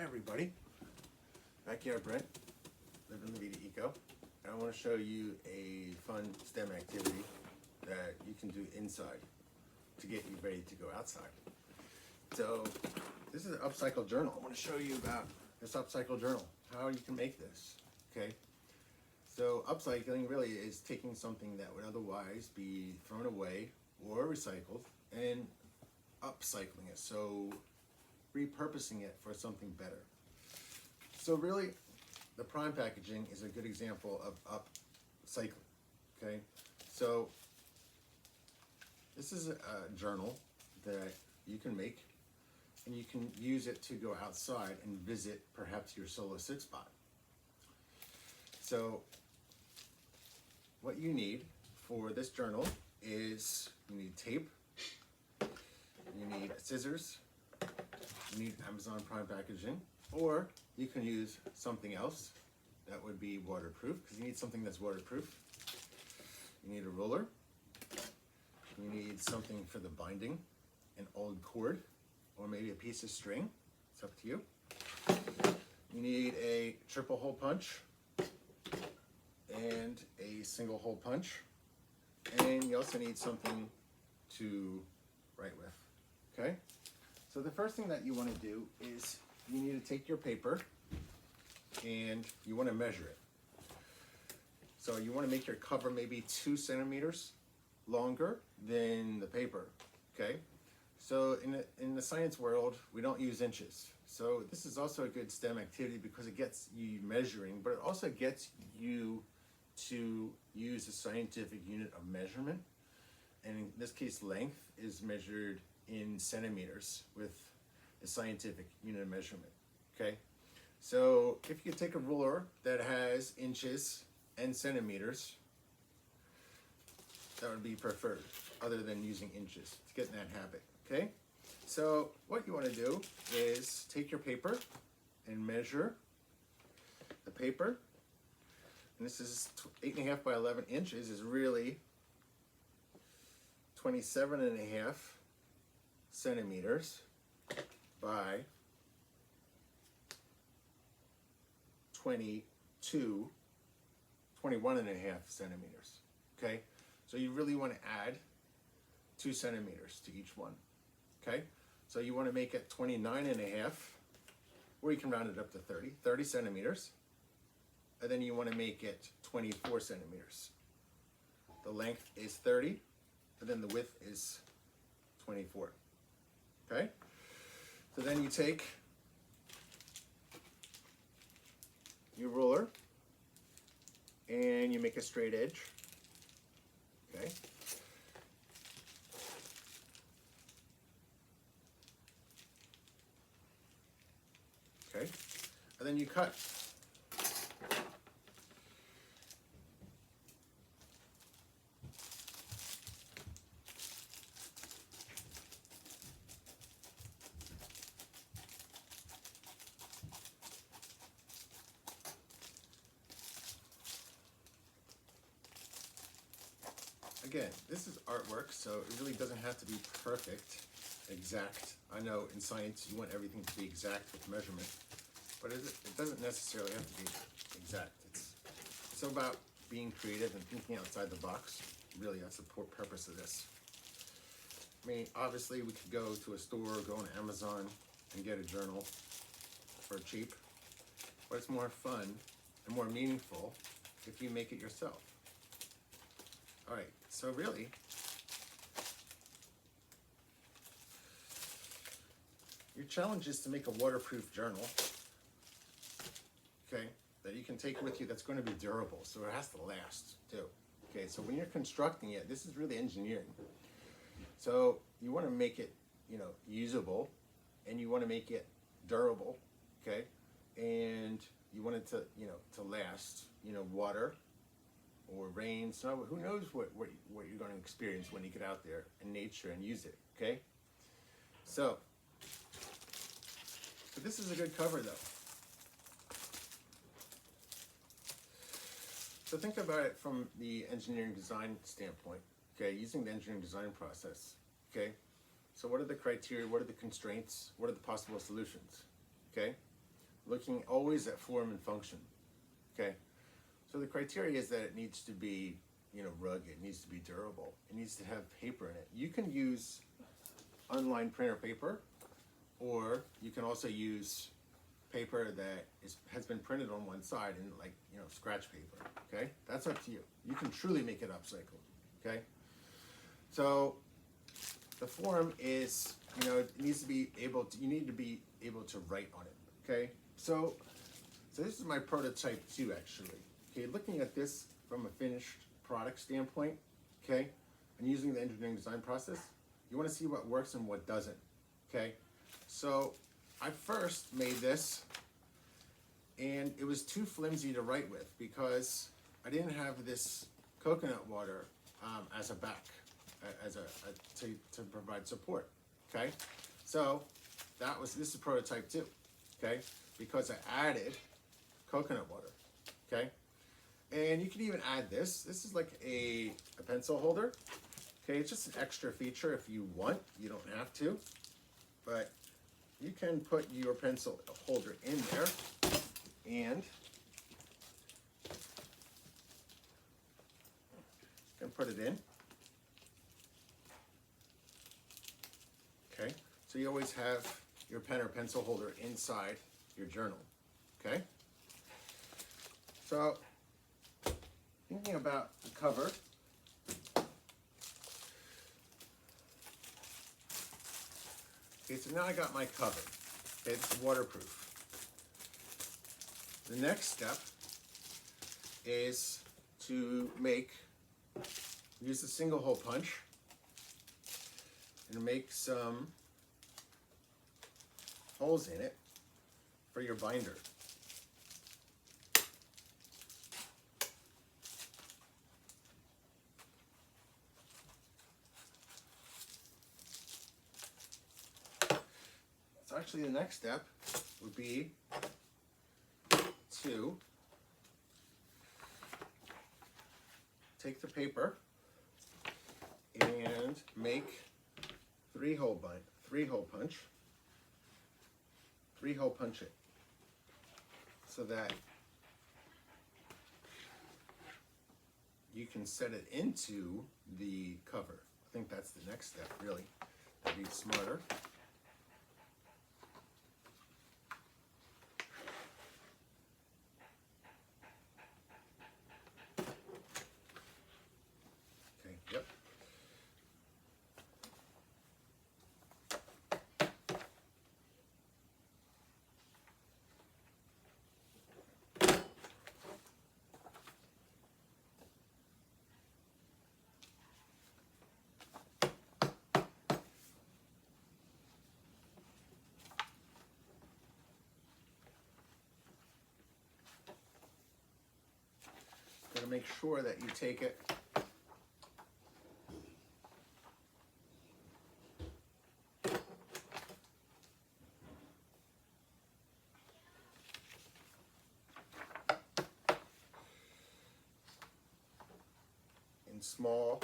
Hi everybody, Backyard Brent, living the Vida Eco. And I want to show you a fun STEM activity that you can do inside to get you ready to go outside. So this is an Upcycled Journal. I want to show you about this Upcycled Journal, how you can make this, okay? So upcycling really is taking something that would otherwise be thrown away or recycled and upcycling it, so repurposing it for something better. So really, the prime packaging is a good example of upcycling, okay? So this is a journal that you can make, and you can use it to go outside and visit perhaps your solar 6 spot. So what you need for this journal is you need tape, you need scissors, you need Amazon Prime packaging, or you can use something else that would be waterproof, because you need something that's waterproof. You need a ruler, you need something for the binding, an old cord, or maybe a piece of string, it's up to you. You need a triple hole punch and a single hole punch, and you also need something to write with, okay? So the first thing that you want to do is you need to take your paper and you want to measure it. So you want to make your cover maybe 2 centimeters longer than the paper, okay? So in the science world, we don't use inches. So this is also a good STEM activity because it gets you measuring, but it also gets you to use a scientific unit of measurement. And in this case, length is measured in centimeters with a scientific unit of measurement, okay? So if you take a ruler that has inches and centimeters, that would be preferred, other than using inches to get in that habit, okay? So what you want to do is take your paper and measure the paper. And this is 8.5 by 11 inches is really 27.5 centimeters by 21.5 centimeters, okay? So you really want to add 2 centimeters to each one, okay? So you want to make it 29.5, or you can round it up to 30 centimeters, and then you want to make it 24 centimeters. The length is 30, and then the width is 24, okay? So then you take your ruler and you make a straight edge, okay? Okay, and then you cut. Again, this is artwork, so it really doesn't have to be perfect, exact. I know in science you want everything to be exact with measurement, but it doesn't necessarily have to be exact. It's about being creative and thinking outside the box. Really, that's the purpose of this. I mean, obviously we could go to a store, go on Amazon and get a journal for cheap, but it's more fun and more meaningful if you make it yourself. All right, so really, your challenge is to make a waterproof journal, okay, that you can take with you that's going to be durable, so it has to last too. Okay, so when you're constructing it, this is really engineering. So you want to make it, usable, and you want to make it durable, okay, and you want it to, to last, water or rain, snow, who knows what you're going to experience when you get out there in nature and use it, okay? So this is a good cover though. So think about it from the engineering design standpoint, okay? Using the engineering design process, okay? So what are the criteria, what are the constraints, what are the possible solutions, okay? looking always at form and function. Okay, so the criteria is that it needs to be, rugged. It needs to be durable. It needs to have paper in it. You can use unlined printer paper, or you can also use paper that has been printed on one side and scratch paper. Okay, that's up to you. You can truly make it upcycled. Okay, so the form is, it needs to be able to. You need to be able to write on it. Okay, so this is my prototype too, actually. Okay, looking at this from a finished product standpoint. Okay, and using the engineering design process, you want to see what works and what doesn't. Okay, so I first made this, and it was too flimsy to write with because I didn't have this coconut water as a back, to provide support. Okay, so this is prototype 2. Okay, because I added coconut water. Okay, and you can even add this. This is like a pencil holder. Okay, it's just an extra feature if you want. You don't have to, but you can put your pencil holder in there and you can put it in. Okay, so you always have your pen or pencil holder inside your journal. Okay, so thinking about the cover, okay, so now I got my cover. Okay, it's waterproof. The next step is to use a single hole punch and make some holes in it for your binder. So actually the next step would be to take the paper and make three-hole punch it so that you can set it into the cover. I think that's the next step, really. That'd be smarter. Okay, yep. Gotta make sure that you take it in small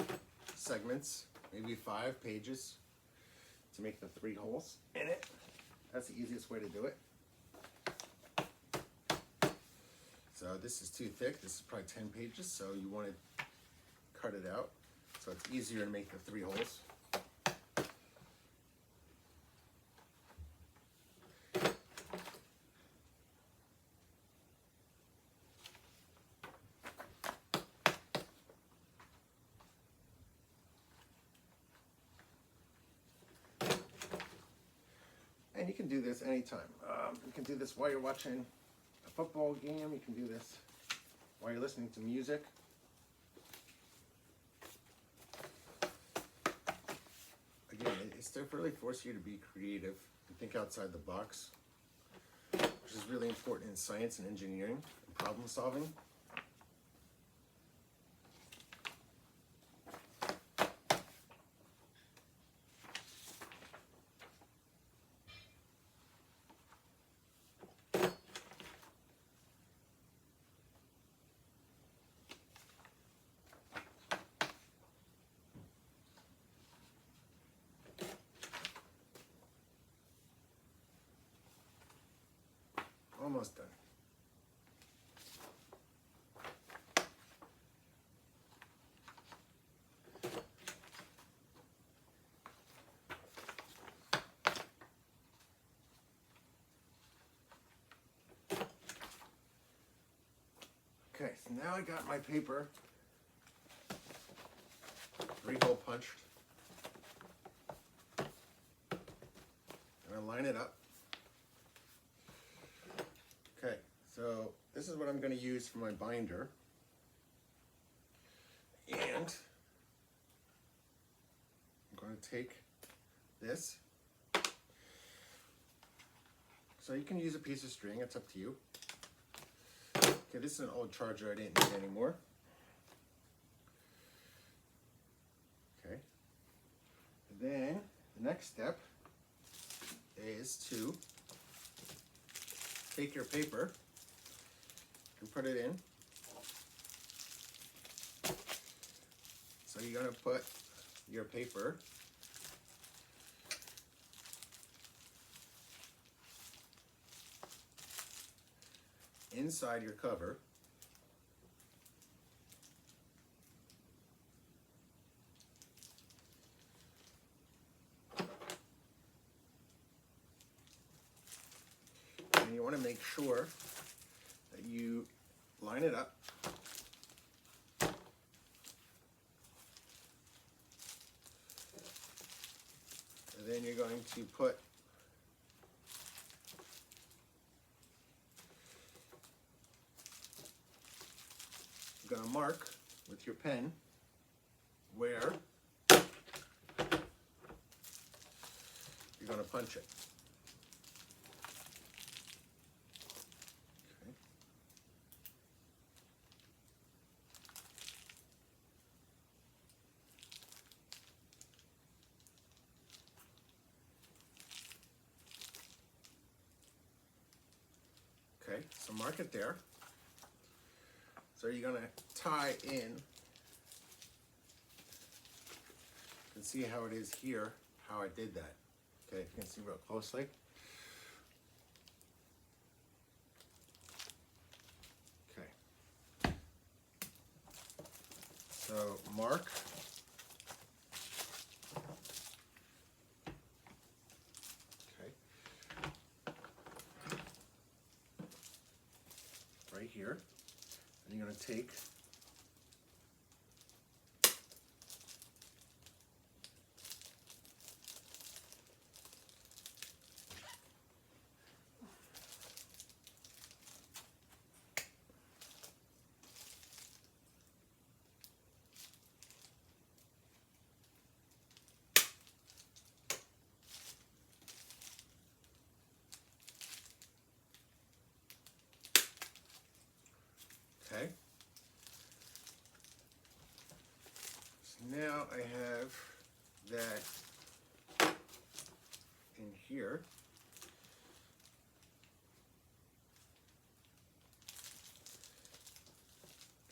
segments, maybe 5 pages, to make the 3 holes in it. That's the easiest way to do it. So this is too thick. This is probably 10 pages, so you want to cut it out so it's easier to make the 3 holes. And you can do this anytime. You can do this while you're watching a football game. You can do this while you're listening to music. Again, it's to really force you to be creative and think outside the box, which is really important in science and engineering and problem solving. almost done. Okay, so now I got my paper 3-hole punched. And I line it up. Okay, so this is what I'm going to use for my binder. And I'm going to take this. So you can use a piece of string, it's up to you. Okay, this is an old charger I didn't need anymore. Okay. And then the next step is to take your paper and put it in. So you're going to put your paper inside your cover. And you want to make sure that you line it up. And then you're going to put you're going to mark with your pen where you're going to punch it. Okay, so mark it there. So you're going to tie in. You can see how it is here, how I did that. Okay, you can see real closely. Okay. So mark. Okay. Right here. And you're going to take okay. So now I have that in here.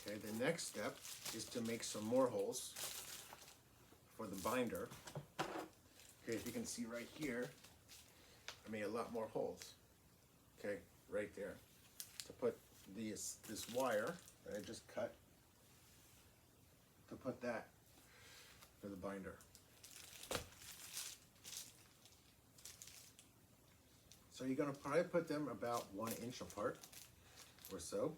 Okay, the next step is to make some more holes for the binder. Okay, if you can see right here, I made a lot more holes. Okay, right there. To put this wire that I just cut, to put that for the binder. So you're going to probably put them about 1 inch apart or so.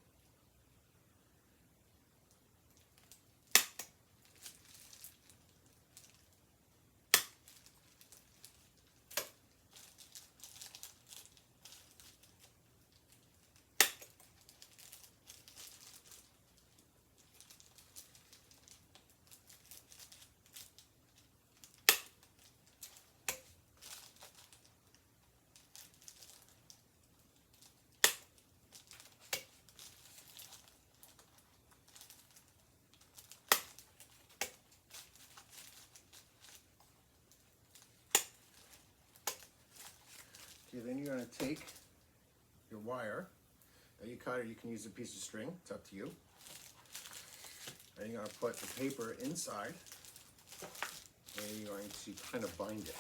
Okay, then you're going to take your wire that you cut, or you can use a piece of string, it's up to you. And you're going to put the paper inside, and you're going to kind of bind it.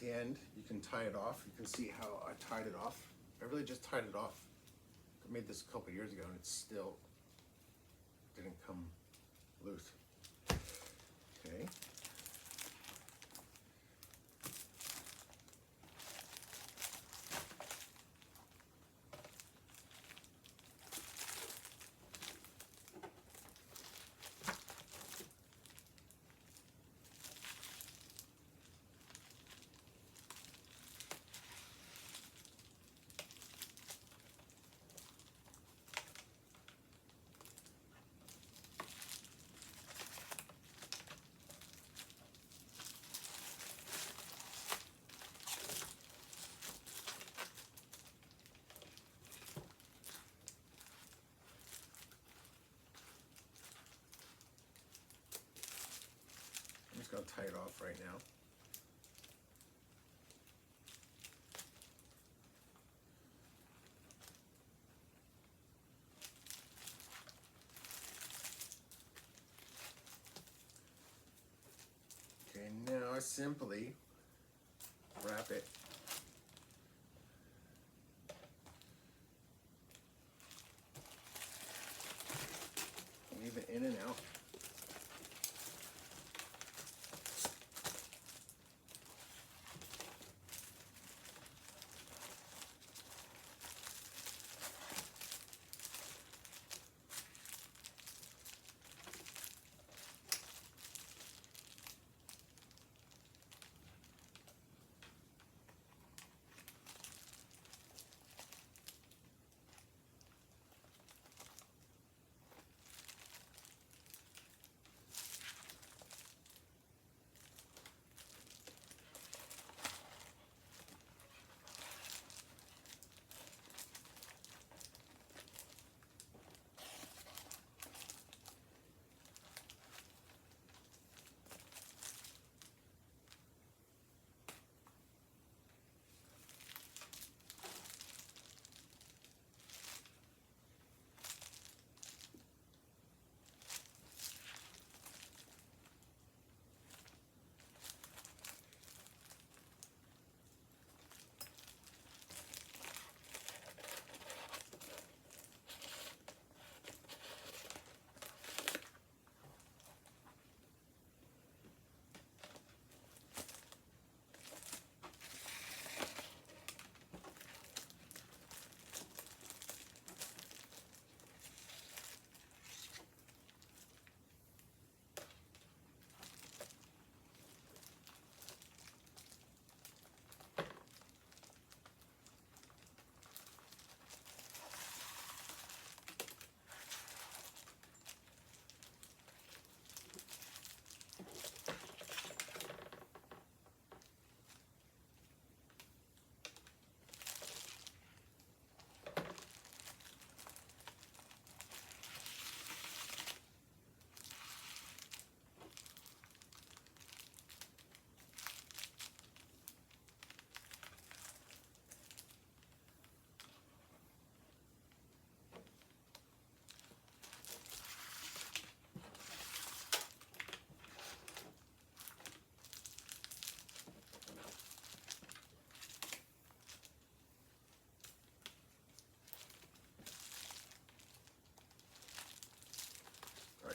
the end, you can tie it off. You can see how I tied it off. I really just tied it off. I made this a couple years ago and it still didn't come loose. Okay. I'm just going to tie it off right now. Okay, now I simply wrap it. Leave it in and out.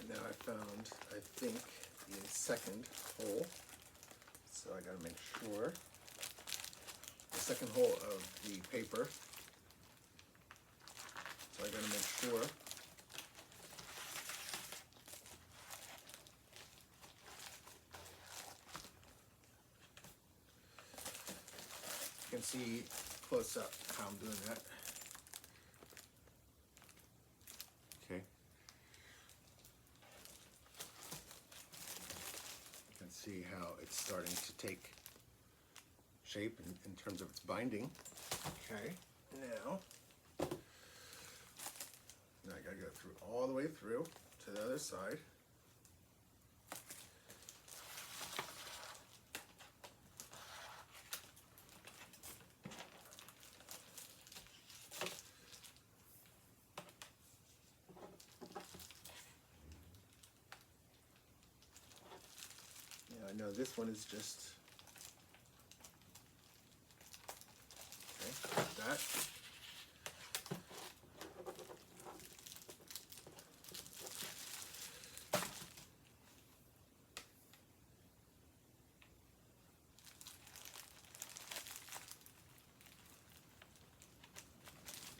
Now I found, I think, the second hole. So I gotta make sure. The second hole of the paper. So I gotta make sure. You can see close up how I'm doing that. Okay. See how it's starting to take shape in terms of its binding. Okay, now I gotta go through all the way through to the other side. I know this one is just that.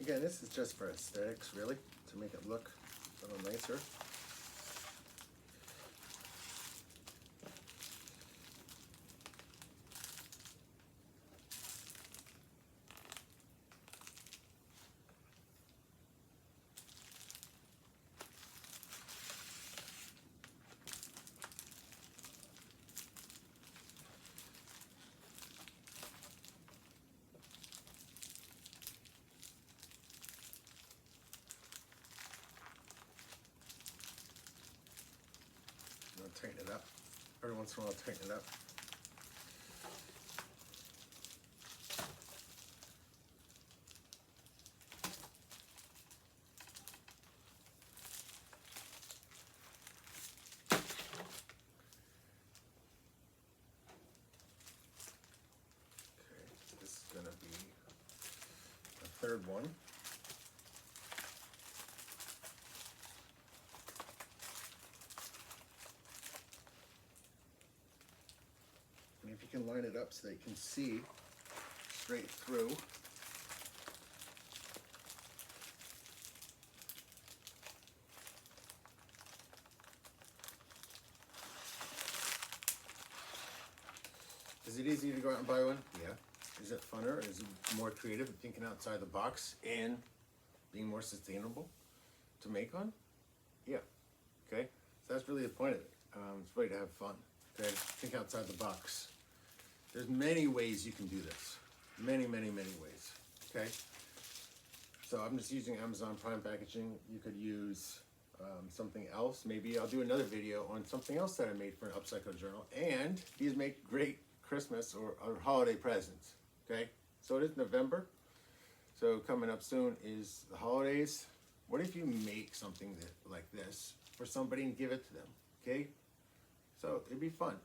Again, this is just for aesthetics, really, to make it look a little nicer. Tighten it up. Every once in a while, tighten it up. Okay, this is going to be the third one. And if you can line it up so that you can see straight through. Is it easy to go out and buy one? Yeah. Is it funner? Is it more creative, thinking outside the box and being more sustainable to make one? Yeah. Okay. So that's really the point of it. It's really to have fun. Okay. Think outside the box. There's many ways you can do this. Many, many, many ways. Okay. So I'm just using Amazon Prime packaging. You could use something else. Maybe I'll do another video on something else that I made for an Upcycled Journal. And these make great Christmas or holiday presents. Okay. So it is November. So coming up soon is the holidays. What if you make something like this for somebody and give it to them? Okay. So it'd be fun.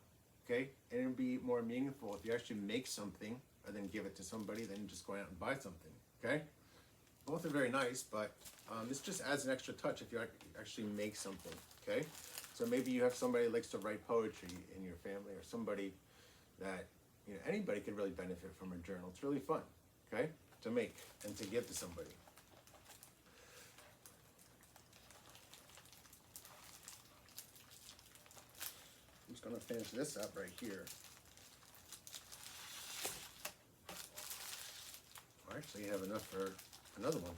Okay, and it'd be more meaningful if you actually make something and then give it to somebody than just going out and buy something. Okay, both are very nice, but this just adds an extra touch if you actually make something. Okay, so maybe you have somebody who likes to write poetry in your family, or somebody that anybody could really benefit from a journal. It's really fun. Okay, to make and to give to somebody. I'm just going to finish this up right here. I actually have enough for another one.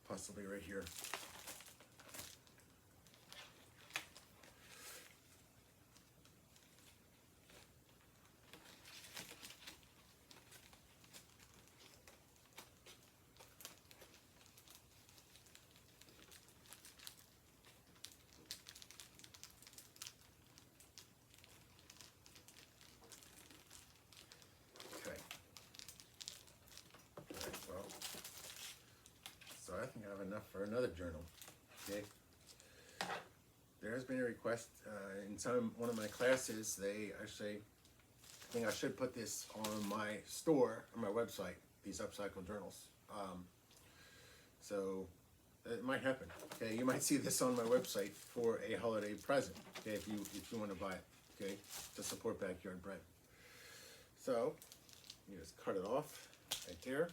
Possibly right here. I think I have enough for another journal. Okay. There has been a request in one of my classes. They actually think I should put this on my store, on my website. These upcycled journals. So it might happen. Okay, you might see this on my website for a holiday present. Okay, if you want to buy it. Okay, to support Backyard Bread. So you just cut it off right there.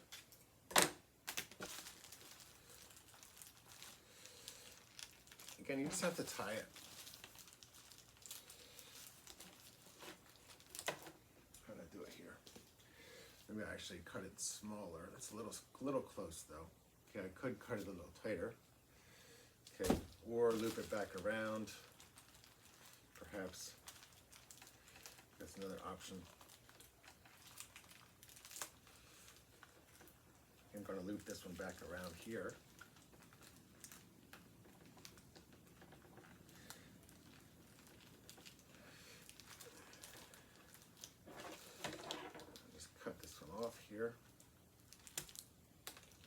Again, you just have to tie it. How do I do it here? Let me actually cut it smaller. That's a little close though. Okay, I could cut it a little tighter. Okay, or loop it back around. Perhaps that's another option. I'm going to loop this one back around here. Off here,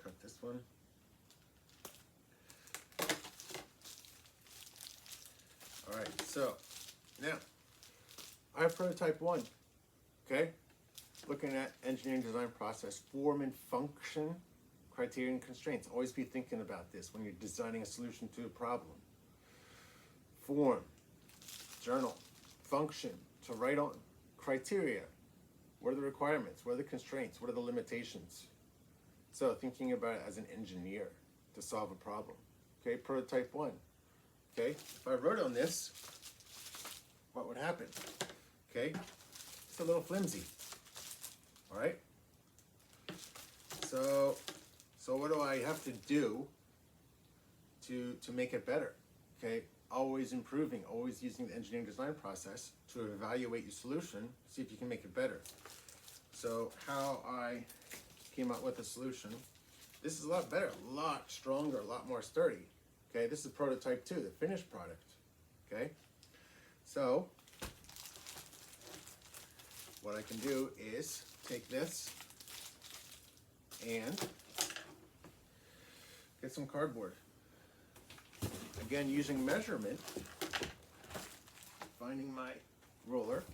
cut this one. All right, so now I have prototype 1, okay? Looking at engineering design process, form and function, criteria and constraints. Always be thinking about this when you're designing a solution to a problem. Form, journal, function, to write on, criteria. What are the requirements? What are the constraints? What are the limitations? So thinking about it as an engineer to solve a problem. Okay, prototype 1. Okay, if I wrote on this, what would happen? Okay, it's a little flimsy. All right. So what do I have to do to make it better? Okay, always improving, always using the engineering design process to evaluate your solution, see if you can make it better. So how I came up with a solution, this is a lot better, a lot stronger, a lot more sturdy. Okay, this is prototype 2, the finished product. Okay, so what I can do is take this and get some cardboard. Again, using measurement, finding my ruler.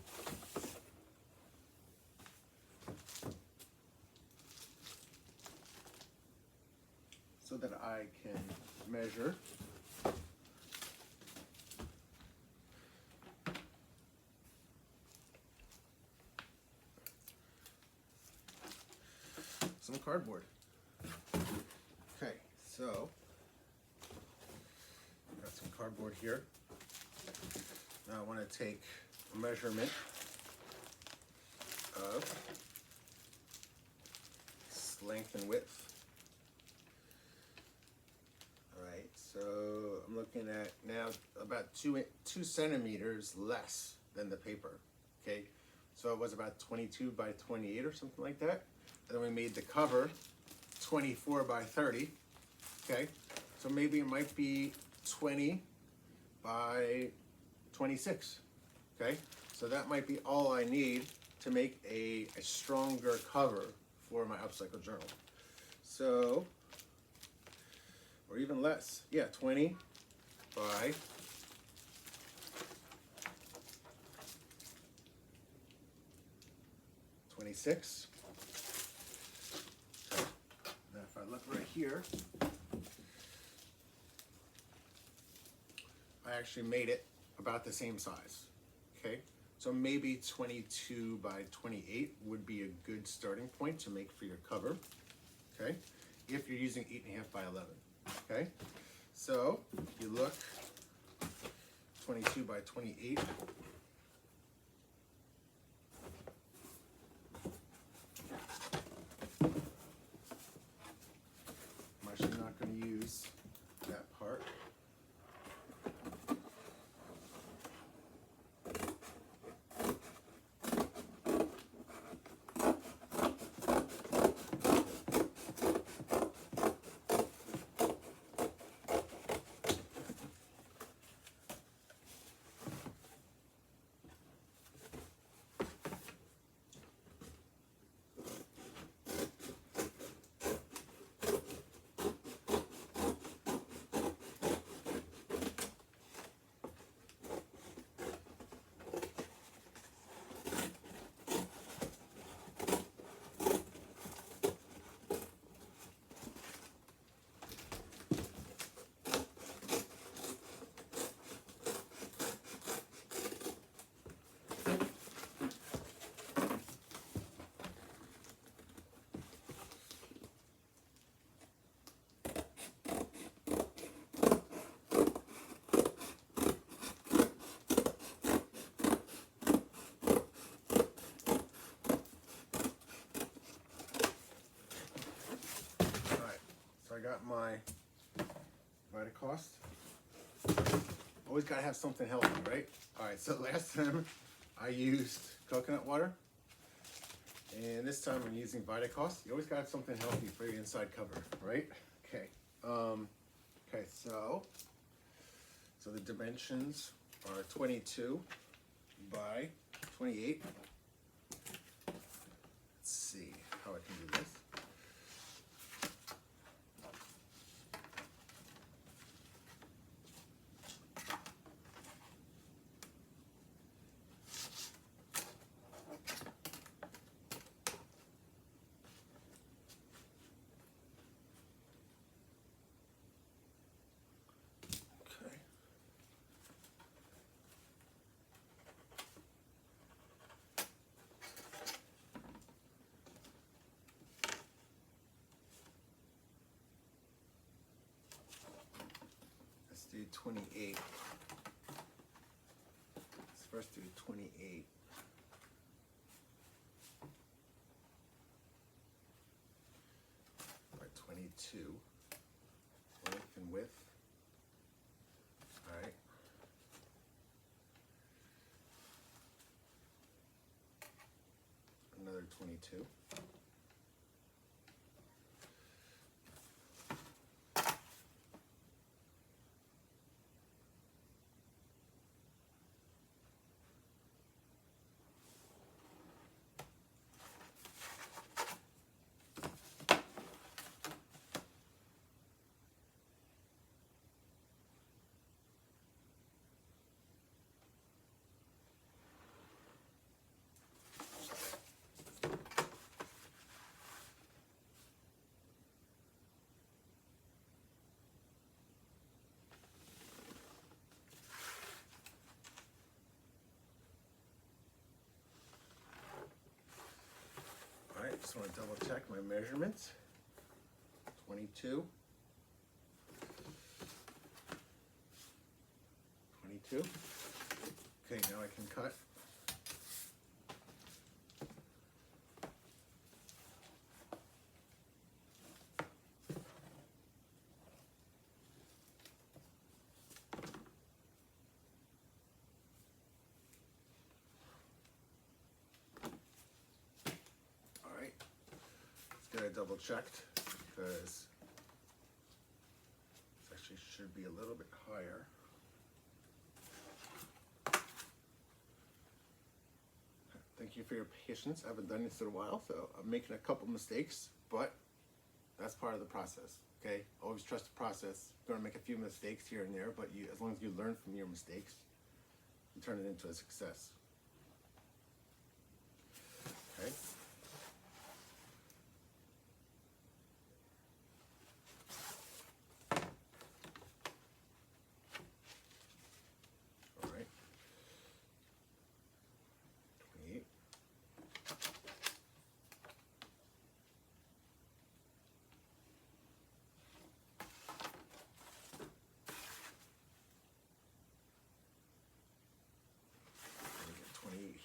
So that I can measure some cardboard. Okay, so got some cardboard here. Now I want to take a measurement of its length and width. Alright, so I'm looking at now about 2 centimeters less than the paper. Okay, so it was about 22 by 28 or something like that. And then we made the cover 24 by 30. Okay, so maybe it might be 20 by 26. Okay, so that might be all I need to make a stronger cover for my Upcycled Journal. So, or even less, yeah, 20 by 26. Okay. Now if I look right here, I actually made it about the same size. Okay, so maybe 22 by 28 would be a good starting point to make for your cover. Okay, if you're using 8.5 by 11. Okay, so if you look, 22 by 28. I'm actually not going to use that part. I got my Vitacost. Always gotta have something healthy, right? All right, so last time I used coconut water, and this time I'm using Vitacost. You always gotta have something healthy for your inside cover, right? Okay. Okay, so the dimensions are 22 by 28. Let's see how I can do this. 28. Let's first do 28. By 22. Length and width. All right. Another 22. Just want to double check my measurements. 22. 22. Okay, now I can cut. I double checked because it actually should be a little bit higher. Thank you for your patience. I haven't done this in a while, so I'm making a couple mistakes, but that's part of the process. Okay, always trust the process. You're gonna make a few mistakes here and there, but as long as you learn from your mistakes, you turn it into a success. Okay.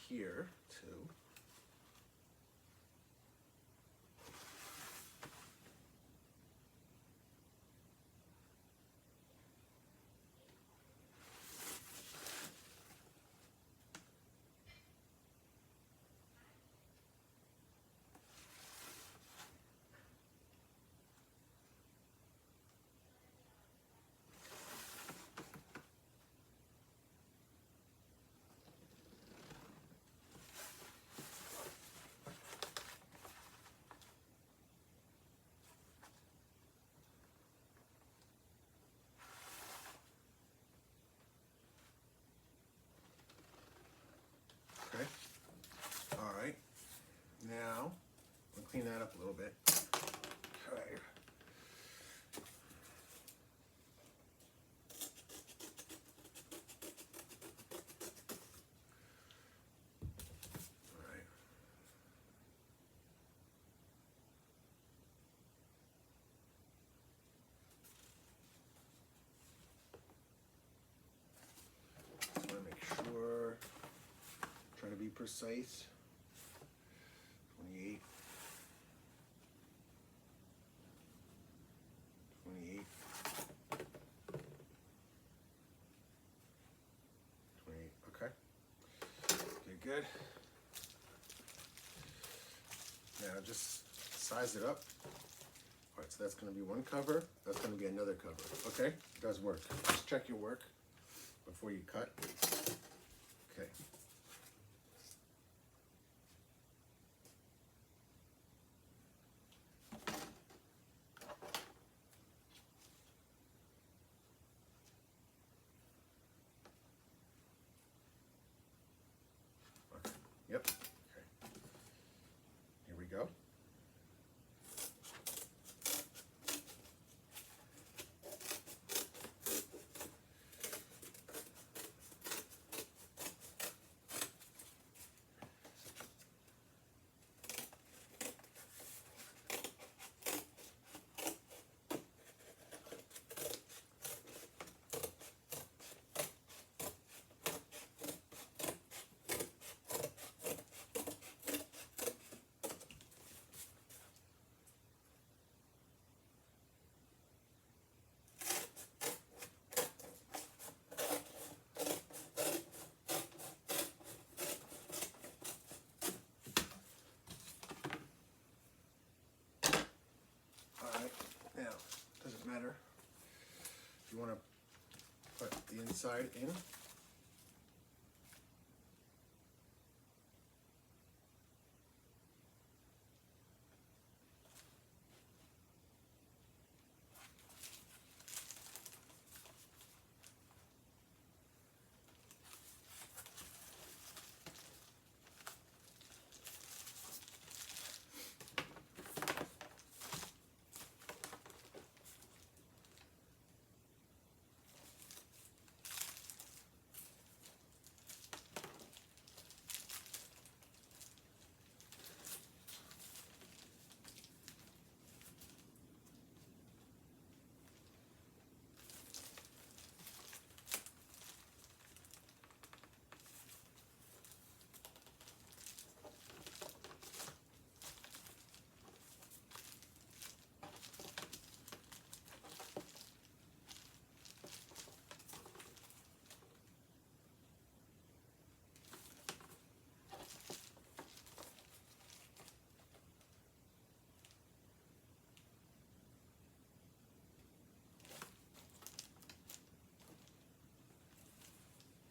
Here too. Okay. All right. Now, I'll clean that up a little bit. Okay. All right. Just want to make sure. Try to be precise. 28. 28. 28. Okay. Okay, good. Now just size it up. All right, so that's going to be one cover. That's going to be another cover. Okay, it does work. Just check your work before you cut. Okay. Yep. Okay. Here we go. you want to put the inside in.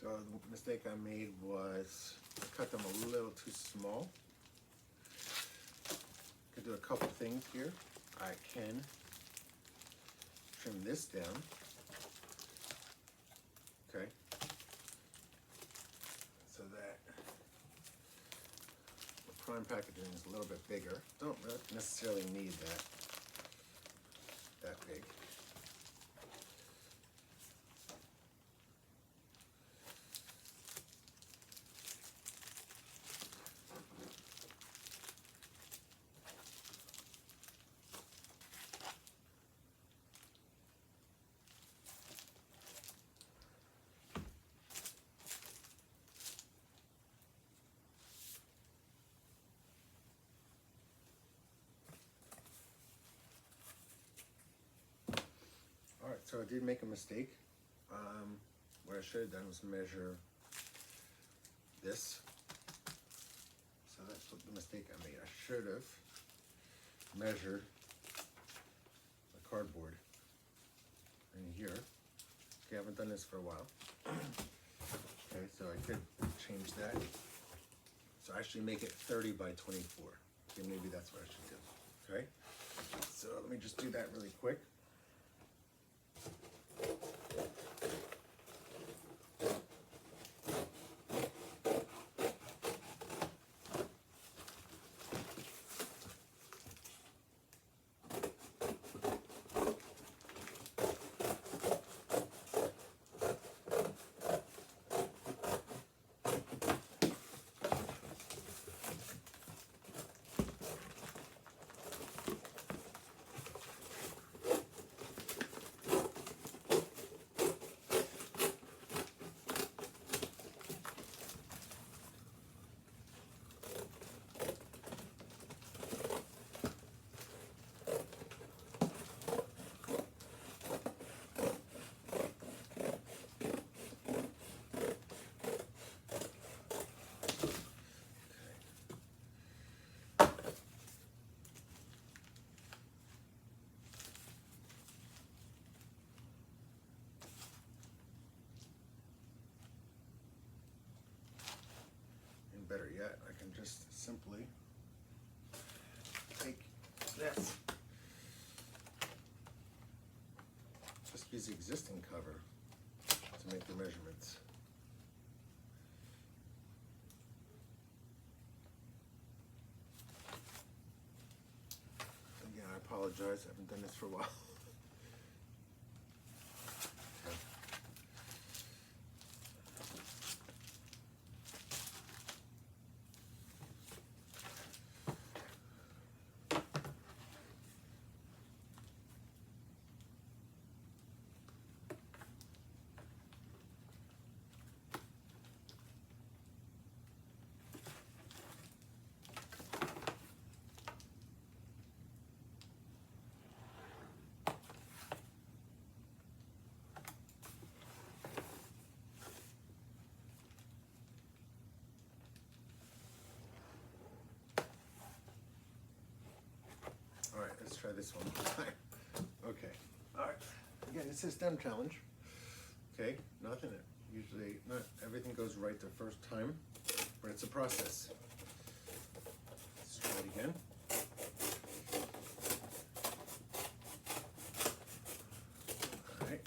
So the mistake I made was I cut them a little too small. I could do a couple things here. I can trim this down. Okay. So that the prime packaging is a little bit bigger. Don't necessarily need that big. Alright, so I did make a mistake. What I should have done was measure this. So that's what the mistake I made. I should have measured the cardboard in here. Okay, I haven't done this for a while. Okay, so I could change that. So actually make it 30 by 24. Okay, maybe that's what I should do. Okay, so let me just do that really quick. Better yet, I can just simply take this, just use the existing cover to make the measurements. Again, I apologize, I haven't done this for a while. All right, let's try this one more time. Okay, all right, Again, it says STEM challenge. Okay, nothing. Usually, not everything goes right the first time, but it's a process. Let's try it again. All right.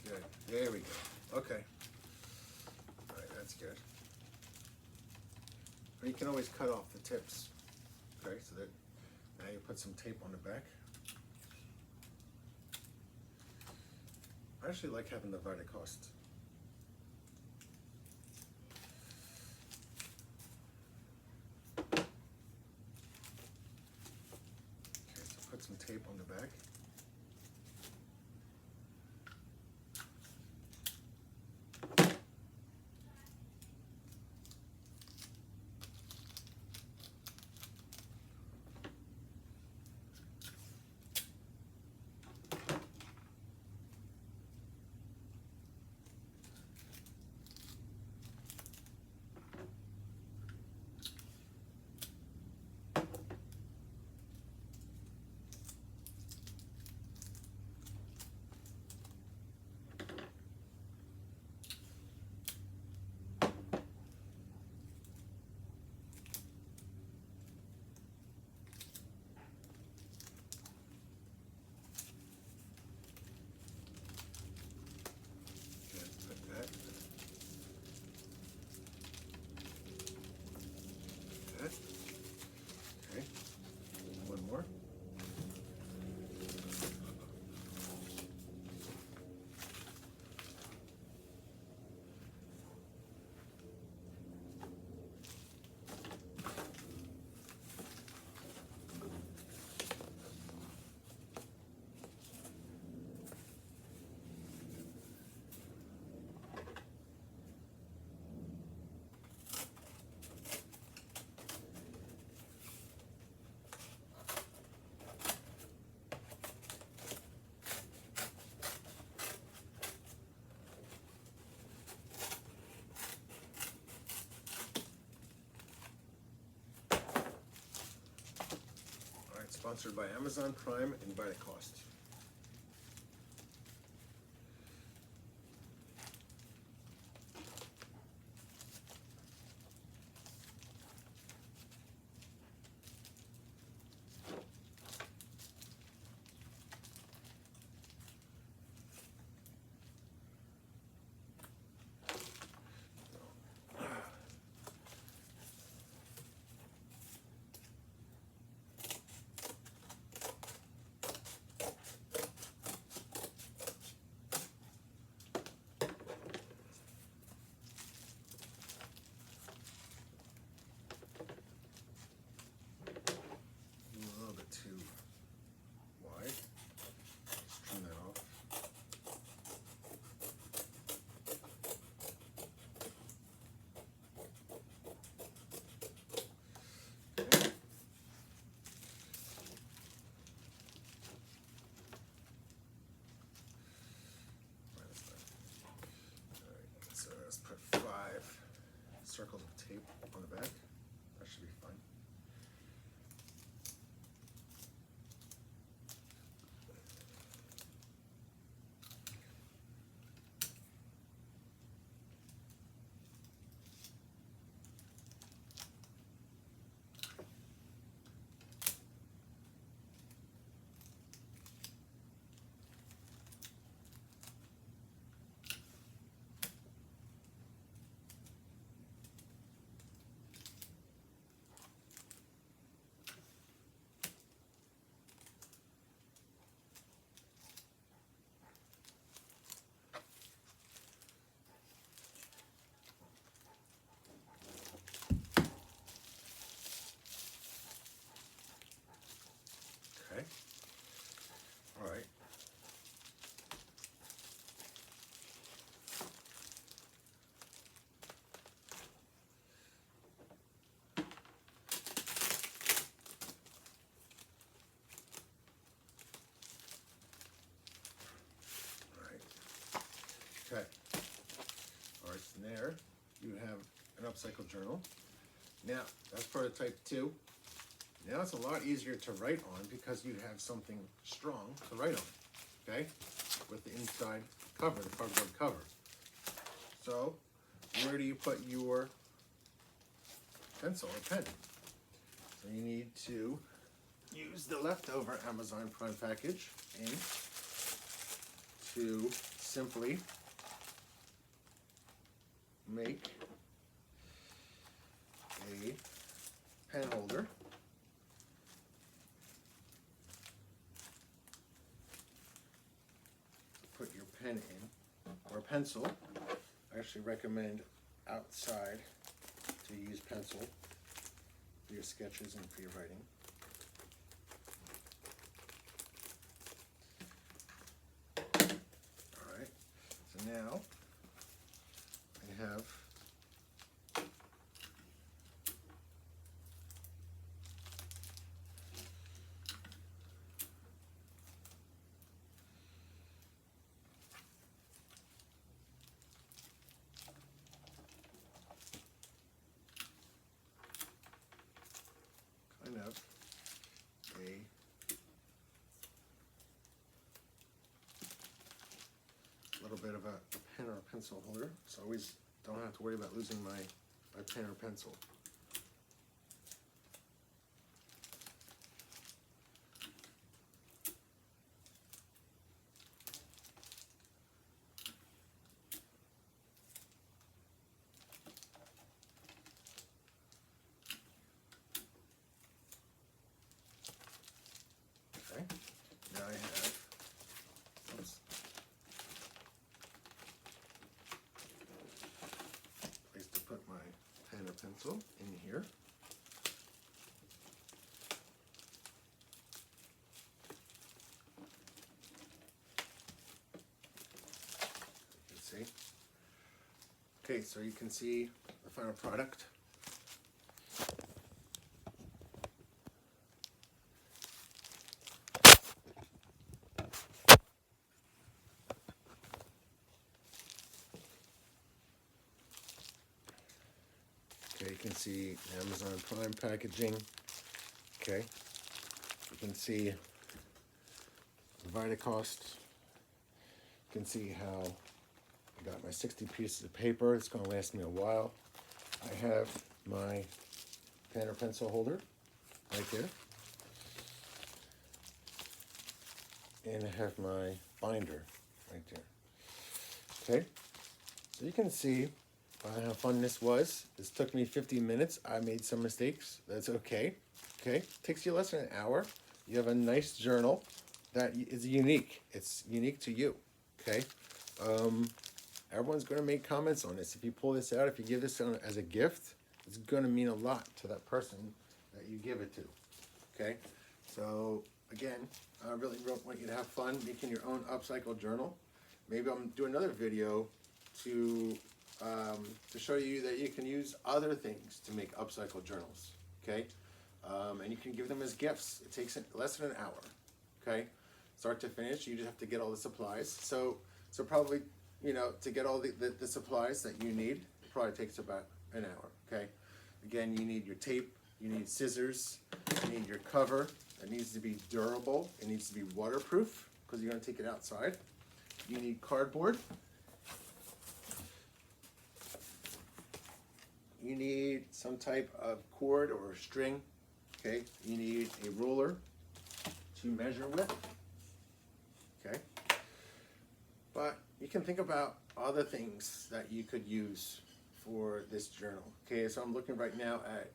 Good. There we go. Okay. All right, that's good. Or you can always cut off the tips. Okay, so that now you put some tape on the back. I actually like having the Vitacost. Okay, so put some tape on the back. Okay, one more. Sponsored by Amazon Prime and Vitacost. Circles of tape on the back. That should be fine. Upcycled Journal. Now, that's prototype 2. Now it's a lot easier to write on because you have something strong to write on, okay? With the inside cover, the cardboard cover. So, where do you put your pencil or pen? So you need to use the leftover Amazon Prime package and to simply make a pen holder. Put your pen in, or pencil. I actually recommend outside to use pencil for your sketches and for your writing. All right, so now I have kind of a little bit of a pen or a pencil holder, so I always don't have to worry about losing my pen or pencil. Okay, now I have, oops, place to put my pen or pencil in here. You can see. Okay, so you can see the final product. Okay, you can see Amazon Prime packaging. Okay, you can see the Vitacost. You can see how I got my 60 pieces of paper. It's going to last me a while. I have my pen or pencil holder right there. And I have my binder right there. Okay, so you can see how fun this was. This took me 15 minutes. I made some mistakes. That's okay. Okay, takes you less than an hour. You have a nice journal that is unique. It's unique to you. Okay, everyone's going to make comments on this. If you pull this out, if you give this out as a gift, it's going to mean a lot to that person that you give it to. Okay, so again, I really want you to have fun making your own upcycled journal. Maybe I'm doing another video to show you that you can use other things to make upcycled journals, okay? And you can give them as gifts. It takes less than an hour, okay? Start to finish, you just have to get all the supplies. So probably, you know, to get all the supplies that you need, it probably takes about an hour, okay? Again, you need your tape, you need scissors, you need your cover. It needs to be durable, it needs to be waterproof, because you're gonna take it outside. You need cardboard. You need some type of cord or string, okay? You need a ruler to measure with, okay? But you can think about other things that you could use for this journal. Okay, so I'm looking right now at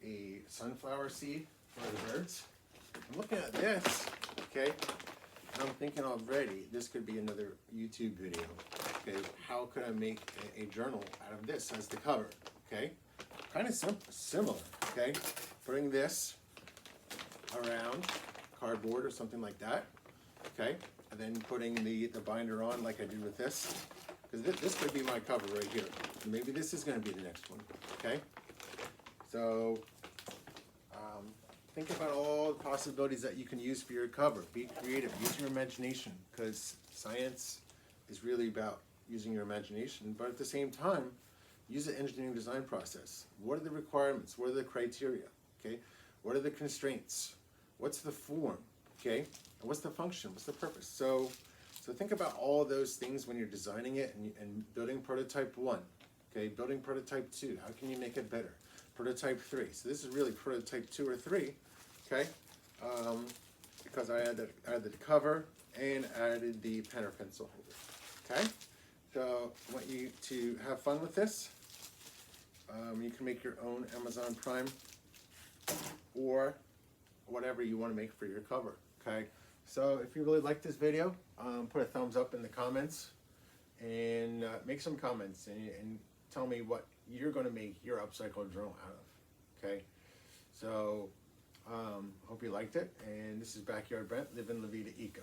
a sunflower seed for the birds. I'm looking at this, okay? And I'm thinking already, this could be another YouTube video, okay? How could I make a journal out of this as the cover? Okay, kind of similar, okay? Putting this around cardboard or something like that, okay? And then putting the binder on like I did with this, because this could be my cover right here. Maybe this is going to be the next one, okay? So think about all the possibilities that you can use for your cover. Be creative, use your imagination, because science is really about using your imagination, but at the same time, use the engineering design process. What are the requirements? What are the criteria? Okay, what are the constraints? What's the form? Okay, and what's the function? What's the purpose? So think about all those things when you're designing it and building prototype 1. Okay, building prototype 2. How can you make it better? Prototype 3. So this is really prototype 2 or 3. Okay, because I added the cover and added the pen or pencil holder. Okay, so I want you to have fun with this. You can make your own Amazon Prime or whatever you want to make for your cover. Okay, so if you really like this video, put a thumbs up in the comments and make some comments and tell me what you're going to make your upcycled journal out of. Okay, so hope you liked it, and this is Backyard Brent, living La Vida Eco.